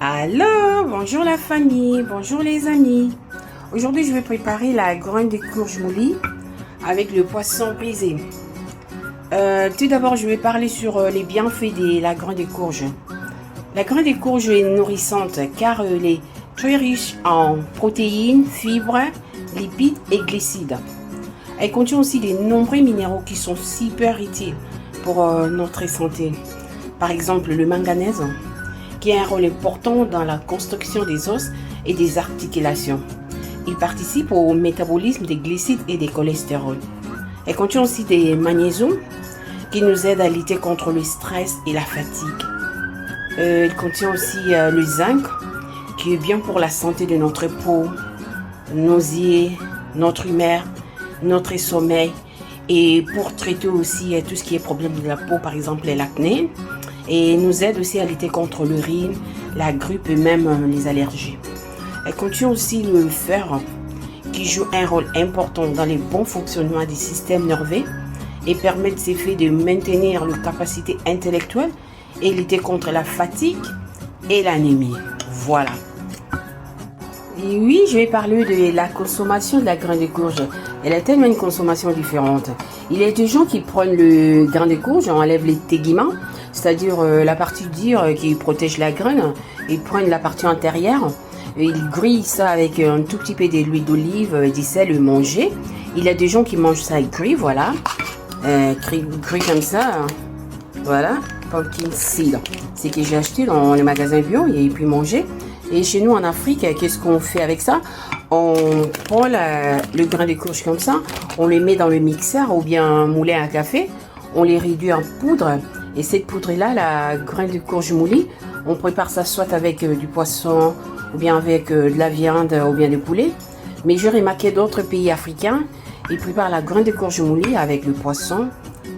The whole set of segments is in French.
Alors, bonjour la famille, bonjour les amis. Aujourd'hui, je vais préparer la graine de courge moulie avec le poisson brisé. Tout d'abord, je vais parler sur les bienfaits de la graine de courge. La graine de courge est nourrissante car elle est très riche en protéines, fibres, lipides et glucides. Elle contient aussi de nombreux minéraux qui sont super utiles pour notre santé. Par exemple, le manganèse, qui a un rôle important dans la construction des os et des articulations. Il participe au métabolisme des glucides et des cholestérol. Elle contient aussi des magnésiums qui nous aident à lutter contre le stress et la fatigue. Elle contient aussi le zinc qui est bien pour la santé de notre peau, nos yeux, notre humeur, notre sommeil et pour traiter aussi tout ce qui est problème de la peau, par exemple l'acné. Et nous aide aussi à lutter contre le rhume, la grippe et même les allergies. Elle contient aussi le fer qui joue un rôle important dans le bon fonctionnement du système nerveux et permet de fait de maintenir la capacité intellectuelle et lutter contre la fatigue et l'anémie. Voilà. Et oui, je vais parler de la consommation de la graine de courge. Elle a tellement une consommation différente. Il y a des gens qui prennent le grain de courge, on enlève les téguments, c'est-à-dire la partie dure qui protège la graine. Ils prennent la partie antérieure, et ils grillent ça avec un tout petit peu d'huile d'olive, du sel et manger. Il y a des gens qui mangent ça gris, voilà. Gris comme ça, voilà. Pumpkin seed. C'est que j'ai acheté dans les magasins bio et puis manger. Et chez nous en Afrique, qu'est-ce qu'on fait avec ça? On prend le grain de courge comme ça, on les met dans le mixeur ou bien un moulin à café, on les réduit en poudre. Et cette poudre-là, la graine de courge moulie, on prépare ça soit avec du poisson ou bien avec de la viande ou bien du poulet. Mais j'ai remarqué d'autres pays africains, ils préparent la graine de courge moulie avec le poisson,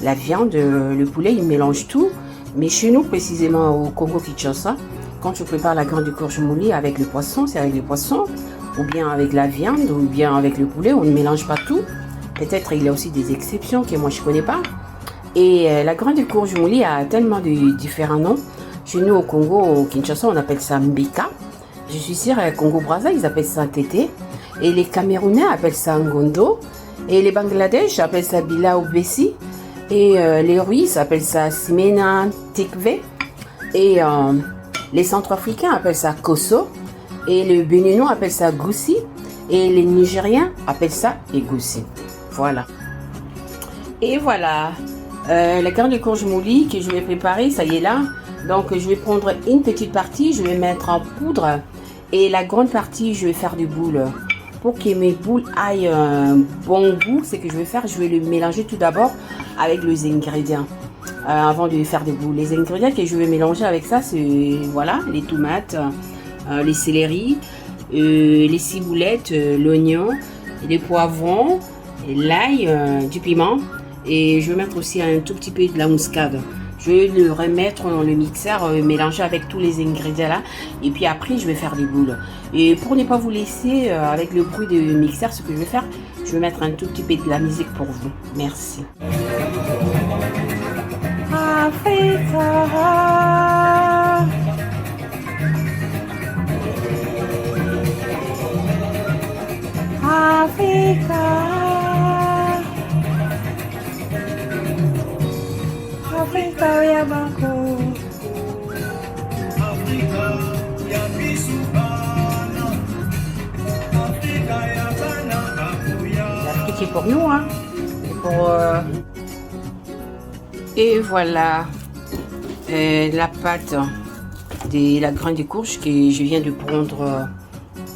la viande, le poulet, ils mélangent tout. Mais chez nous, précisément au Congo-Kinshasa, quand tu prépares la graine de courge moulie avec le poisson, c'est avec le poisson, ou bien avec la viande, ou bien avec le poulet, on ne mélange pas tout. Peut-être il y a aussi des exceptions que moi je ne connais pas. Et la graine de courge moulie a tellement de différents noms. Chez nous au Congo, au Kinshasa, on appelle ça mbika. Je suis sûre au Congo-Brazza, ils appellent ça tété. Et les Camerounais appellent ça ngondo. Et les Bangladesh appellent ça bila ou bessi. Et les Ruisses appellent ça simena tikve. Et les Centrafricains appellent ça koso. Et les Béninois appellent ça goussi. Et les Nigériens appellent ça egoussi. Voilà. Et voilà. La graine de courge moulie que je vais préparer, ça y est là. Donc je vais prendre une petite partie, je vais mettre en poudre. Et la grande partie, je vais faire des boules. Pour que mes boules aillent un bon goût, ce que je vais faire, je vais le mélanger tout d'abord avec les ingrédients. Avant de faire des boules. Les ingrédients que je vais mélanger avec ça, c'est voilà, les tomates, les céleris, les ciboulettes, l'oignon, les poivrons, l'ail, du piment. Et je vais mettre aussi un tout petit peu de la muscade. Je vais le remettre dans le mixeur, mélanger avec tous les ingrédients là. Et puis après, je vais faire des boules. Et pour ne pas vous laisser avec le bruit du mixeur, ce que je vais faire, je vais mettre un tout petit peu de la musique pour vous. Merci. Africa. Africa. Africa ya banko. Africa ya bisubana. Africa ya bana. L'Afrique est pour nous, hein. Et voilà la pâte de la graine de courge que je viens de prendre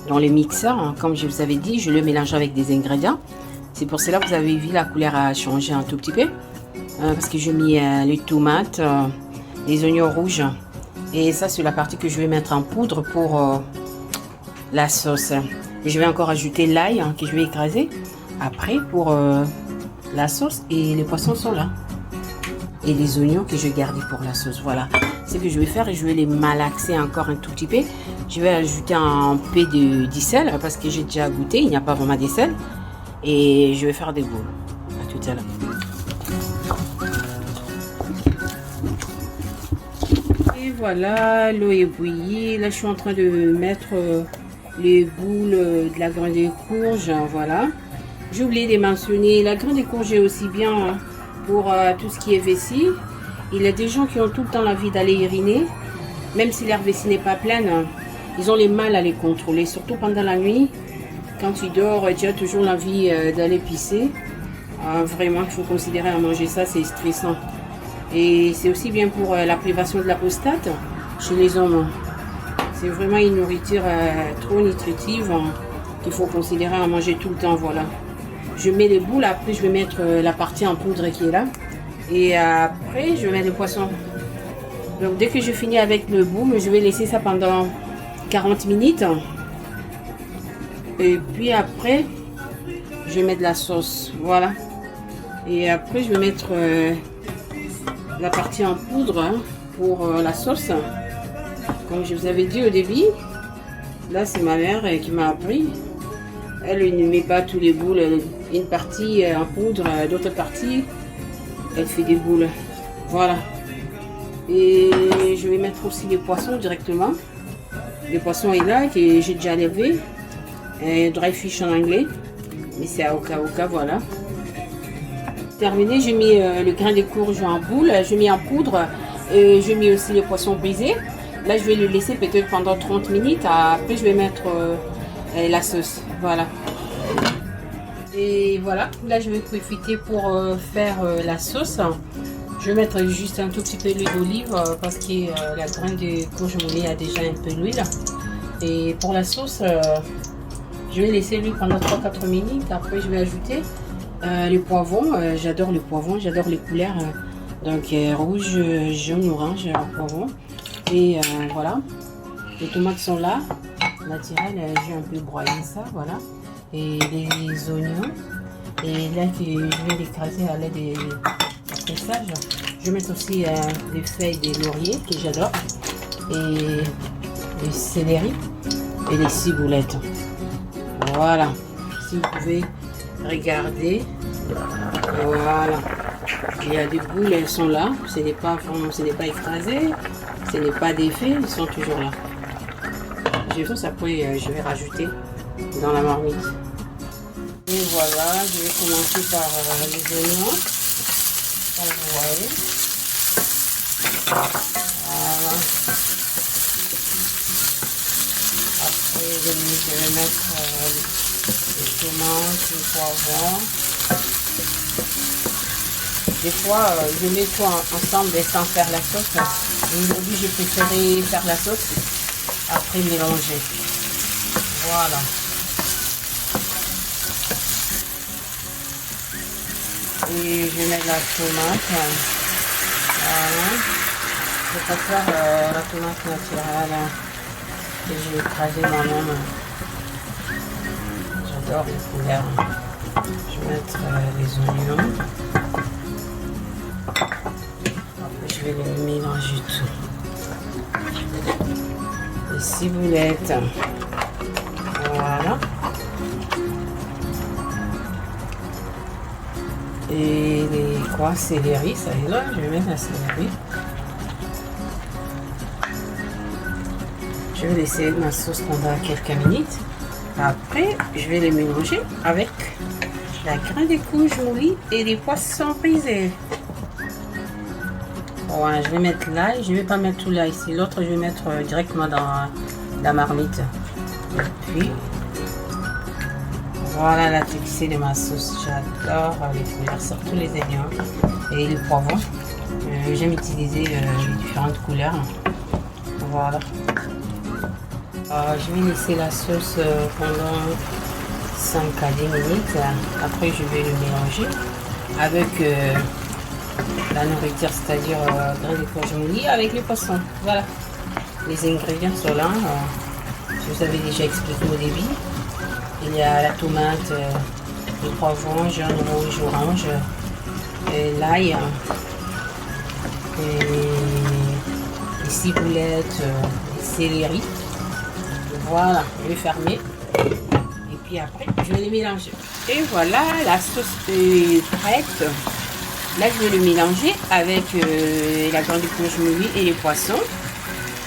dans le mixeur. Comme je vous avais dit, je le mélange avec des ingrédients. C'est pour cela que vous avez vu la couleur a changé un tout petit peu. Parce que j'ai mis les tomates, les oignons rouges. Et ça, c'est la partie que je vais mettre en poudre pour la sauce. Et je vais encore ajouter l'ail que je vais écraser après pour la sauce. Et les poissons sont là. Et les oignons que je vais garder pour la sauce. Voilà. Ce que je vais faire, et je vais les malaxer encore un tout petit peu. Je vais ajouter un peu de sel parce que j'ai déjà goûté. Il n'y a pas vraiment de sel. Et je vais faire des boules. À tout à l'heure. voilà, l'eau est bouillie. Là, je suis en train de mettre les boules de la graine de courge. Voilà. J'ai oublié de mentionner, la graine de courge est aussi bien pour tout ce qui est vessie. Il y a des gens qui ont tout le temps l'envie d'aller uriner, même si leur vessie n'est pas pleine. Ils ont les mal à les contrôler, surtout pendant la nuit. Quand tu dors, tu as toujours l'envie d'aller pisser. Vraiment, il faut considérer à manger ça, c'est stressant. Et c'est aussi bien pour la privation de la prostate chez les hommes. C'est vraiment une nourriture trop nutritive qu'il faut considérer à manger tout le temps. Voilà. Je mets les boules, après je vais mettre la partie en poudre qui est là. Et après, je vais mettre le poisson. Donc dès que je finis avec le boule, je vais laisser ça pendant 40 minutes. Et puis après, je vais mettre la sauce. Voilà. Et après, je vais mettre la partie en poudre pour la sauce. Comme je vous avais dit au début, là c'est ma mère qui m'a appris. Elle ne met pas tous les boules. Une partie en poudre, d'autres parties, elle fait des boules. Voilà. Et je vais mettre aussi les poissons directement. Le poisson est là, que j'ai déjà lavé. Dry fish en anglais. Mais c'est à Oka, voilà. Terminé, j'ai mis le grain de courge en boule. J'ai mis en poudre. Et j'ai mis aussi les poissons brisés. Là, je vais le laisser peut-être pendant 30 minutes. Après, je vais mettre la sauce. Voilà. Et voilà. Là, je vais profiter pour faire la sauce. Je vais mettre juste un tout petit peu d'huile d'olive parce que la graine de courge moulée a déjà un peu d'huile. Et pour la sauce, je vais laisser l'huile pendant 3-4 minutes. Après, je vais ajouter les poivrons. J'adore les poivrons, j'adore les couleurs. Donc, rouge, jaune, orange, poivron. Et voilà. Les tomates sont là. Naturelles, j'ai un peu broyé ça, voilà. Et les oignons. Et là, je vais les écraser à l'aide des pressages. Je vais mettre aussi des feuilles de laurier que j'adore. Et les céleri et les ciboulettes. Voilà. Si vous pouvez regarder. Voilà. Il y a des boules, elles sont là. Ce n'est pas écrasé. Ce n'est pas défait. Ils sont toujours là. Après, je vais rajouter dans la marmite. Et voilà, je vais commencer par les oignons. Comme vous voyez. Voilà. Après, je vais mettre les tomates, les poivrons. Des fois, je mets tout ensemble sans faire la sauce. Aujourd'hui, j'ai préféré faire la sauce, après mélanger. Voilà. Et je vais mettre la tomate. Voilà. Je préfère la tomate naturelle que j'ai écrasée moi-même. J'adore les couleurs. Je vais mettre les oignons. Après, je vais les mélanger tout. Les ciboulettes. Voilà. Et les céleri, ça est là. Je vais mettre la céleri. Je vais laisser ma sauce pendant quelques minutes. Après, je vais les mélanger avec la graine de courge moulue et les poissons brisés. Ouais, je vais mettre l'ail. Je ne vais pas mettre tout l'ail ici. L'autre, je vais mettre directement dans la marmite. Et puis, voilà la texture de ma sauce. J'adore les couleurs, surtout les oignons et les poivrons. J'aime utiliser les différentes couleurs. Voilà. Je vais laisser la sauce pendant 5 à 10 minutes. Après, je vais le mélanger avec la nourriture, c'est-à-dire grain de courge moulue avec les poissons. Voilà. Les ingrédients sont là. Je vous avais déjà expliqué au début. Il y a la tomate, les poivrons, jaune, rouge, orange, l'ail, les ciboulettes, les céleri. Voilà, je vais fermer. Et puis après, je vais les mélanger. Et voilà, la sauce est prête. Là, je vais le mélanger avec la graine de courge moulue et les poissons.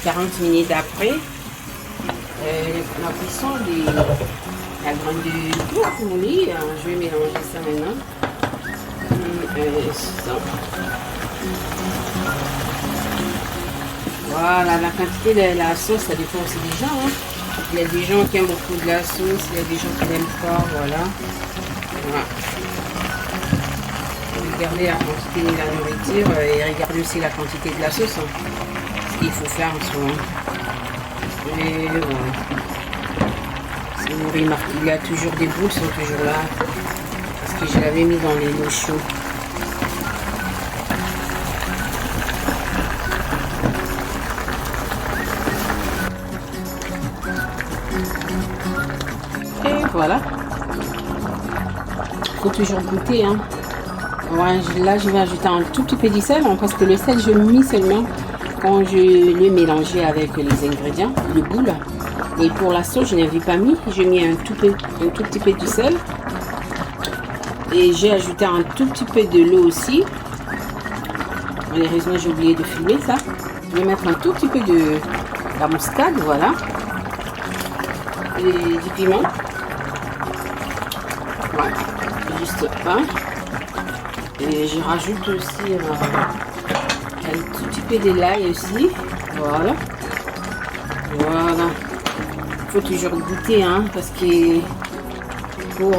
40 minutes après, la cuisson de la grande courge moulie. Je vais mélanger ça maintenant. Ça. Voilà, la quantité de la sauce, ça dépend aussi des gens. Hein. Il y a des gens qui aiment beaucoup de la sauce, il y a des gens qui n'aiment pas, voilà. Regardez la quantité de la nourriture et regardez aussi la quantité de la sauce. Hein. Ce qu'il faut faire en ce moment. Et voilà. Si vous remarquez, il y a toujours des boules, sont toujours là. Parce que je l'avais mis dans les l'eau chaude. Et voilà. Faut toujours goûter, hein. Ouais, là, je vais ajouter un tout petit peu de sel, hein, parce que le sel, je le mets seulement quand je l'ai mélangé avec les ingrédients, le boule. Et pour la sauce, je n'avais pas mis. J'ai mis un tout petit peu de sel. Et j'ai ajouté un tout petit peu de l'eau aussi. Malheureusement, j'ai oublié de filmer ça. Je vais mettre un tout petit peu de la muscade, voilà. Et du piment. Voilà, juste un. Et je rajoute aussi un tout petit peu de l'ail aussi. Voilà. Voilà. Il faut toujours goûter, hein, parce que pour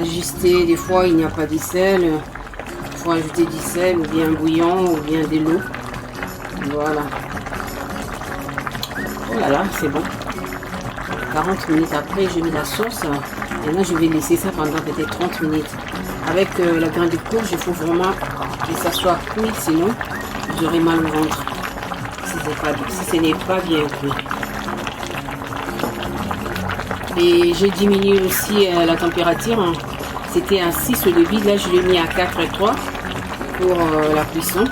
ajuster, des fois il n'y a pas de sel. Il faut ajouter du sel, ou bien bouillon, ou bien de l'eau. Voilà. Oh là là, c'est bon. 40 minutes après, j'ai mis la sauce. Maintenant, je vais laisser ça pendant peut-être 30 minutes. Avec la graine de courge, il faut vraiment que ça soit cuit, sinon j'aurai mal au ventre. Si ce n'est pas bien cuit. Et j'ai diminué aussi la température. Hein. C'était à 6 au début. Là, je l'ai mis à 4,3 pour la cuisson.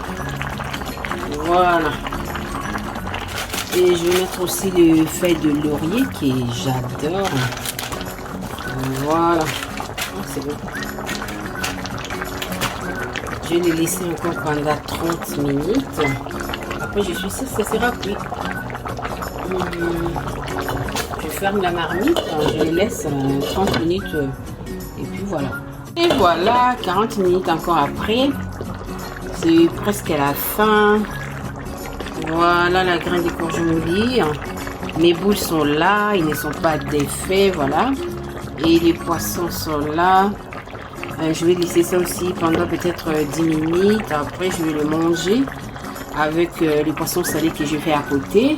Voilà. Et je vais mettre aussi les feuilles de laurier que j'adore. Voilà. C'est bon. Je vais les laisser encore pendant 30 minutes. Après, je suis sûre que ça sera cuit. Je ferme la marmite, je les laisse 30 minutes et puis voilà. Et voilà, 40 minutes encore après. C'est presque à la fin. Voilà la graine de courge moulie. Mes boules sont là, ils ne sont pas défaits, voilà. Et les poissons sont là. Je vais laisser ça aussi pendant peut-être 10 minutes. Après, je vais le manger avec les poissons salés que je fais à côté.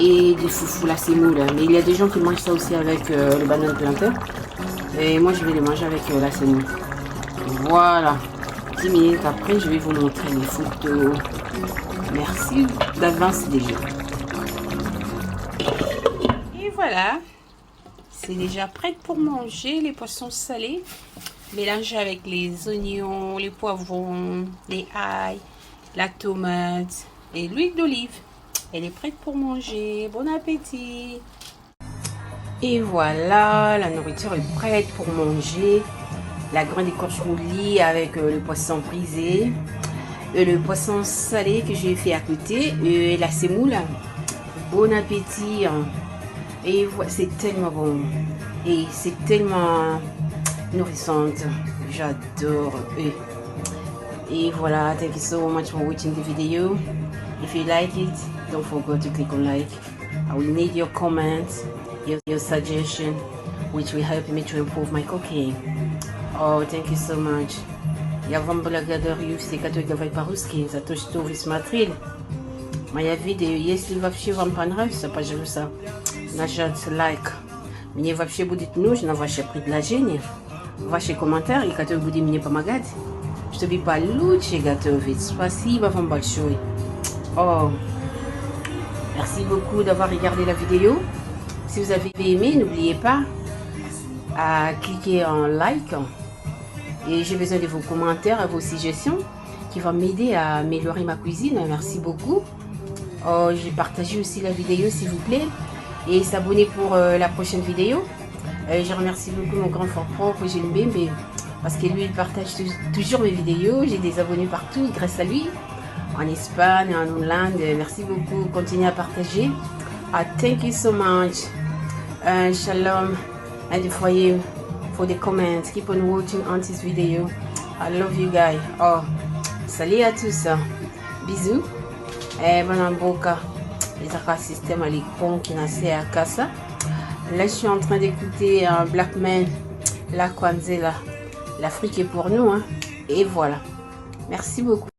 Et des foufous, la semoule. Mais il y a des gens qui mangent ça aussi avec le banane plantain. Et moi, je vais le manger avec la semoule. Voilà. 10 minutes après, je vais vous montrer les photos. Merci d'avance déjà. Et voilà. C'est déjà prêt pour manger les poissons salés. Mélangés avec les oignons, les poivrons, les ail, la tomate et l'huile d'olive. Elle est prête pour manger. Bon appétit. Et voilà, la nourriture est prête pour manger. La graine de courge moulie avec le poisson brisé. Le poisson salé que j'ai fait à côté. Et la semoule. Bon appétit. Et voilà, c'est tellement bon. Et c'est tellement nourrissante. J'adore. Et voilà, thank you so much for watching the video. If you like it, don't forget to click on like. I will need your comments, your suggestion, which will help me to improve my cooking. Oh, thank you so much. Ja wam благодарю все, которые говорят по-русски, за то, что вы смотрели мои видео. Если вообще вам понравится, пожалуйста, нажать лайк. Мне вообще будет нужно ваше предложение, ваши комментарии, которые будут мне помогать, чтобы получше готовить. Спасибо вам большое. Oh, merci beaucoup d'avoir regardé la vidéo. Si vous avez aimé, n'oubliez pas à cliquer en like. Et j'ai besoin de vos commentaires et vos suggestions qui vont m'aider à améliorer ma cuisine. Merci beaucoup. Oh, j'ai partagé aussi la vidéo s'il vous plaît. Et s'abonner pour la prochaine vidéo. Je remercie beaucoup mon grand frère propre, Gilles Mbembe, parce que lui il partage toujours mes vidéos. J'ai des abonnés partout grâce à lui. en Espagne, en Hollande. Merci beaucoup. Continuez à partager. Thank you so much. Shalom and for you for the comments. Keep on watching on this video. I love you guys. Oh, salut à tous. Bisous. Et bon boka. Les système à l'écran qui n'a à casa. Là, je suis en train d'écouter Black Man, la Kwanzaa. L'Afrique est pour nous, hein. Et voilà. Merci beaucoup.